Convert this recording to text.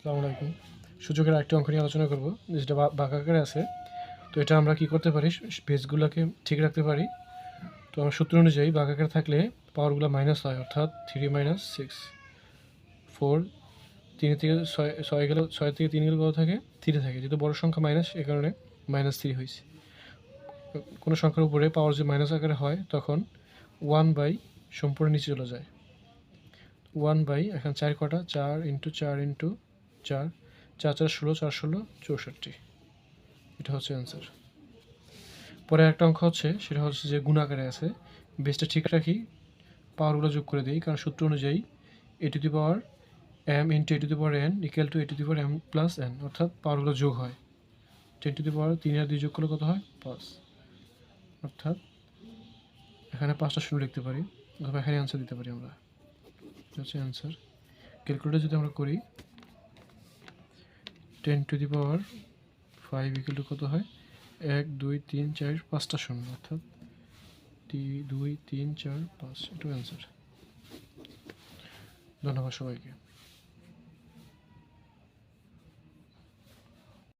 আসসালামু আলাইকুম। সূচকের আরেকটি অঙ্ক নিয়ে আলোচনা করব, যেটা ভাগ আকারে আছে। তো এটা আমরা কি করতে পারি, পেজগুলোকে ঠিক রাখতে পারি। তো আমার সূত্র অনুযায়ী ভাগ আকারে থাকলে পাওয়ারগুলো মাইনাস হয়, অর্থাৎ 3 - 6 4 3 থেকে 6 গেলে 6 থেকে 3 গেলে কত থাকে, 3 থাকে। যেহেতু বড় সংখ্যা মাইনাস, এ কারণে -3 হয়েছে। কোনো সংখ্যার উপরে পাওয়ার যদি মাইনাস আকারে হয় তখন 1/, সম্পূর্ণ নিচে চলে যায়। 1/, এখানে 4 কটা, 4 × 4 × 4, 4 4 16, 4 16 64। এটা হচ্ছে অ্যান্সার। পরে একটা অঙ্ক হচ্ছে, সেটা হচ্ছে যে গুণ আকারে আছে। বেসটা ঠিক রাখি, পাওয়ারগুলো যোগ করে দিই, কারণ সূত্র অনুযায়ী a to the power m × a to the power n equal to a to the power m + n, অর্থাৎ পাওয়ারগুলো যোগ হয়। 10 টু দি পাওয়ার 3 আর 2 যোগ করলে কত হয়, 5। অর্থাৎ এখানে 5টা শূন্য লিখতে পারি, অথবা এখানে অ্যান্সার দিতে পারি আমরা। এটা হচ্ছে অ্যান্সার। ক্যালকুলেটর যদি আমরা করি, 10 to the power 5 equal to কত হয়, 1 2 3 4 5টা শূন্য, অর্থাৎ 2 3 4 5। এটাও অ্যান্সার। ধন্যবাদ সবাইকে।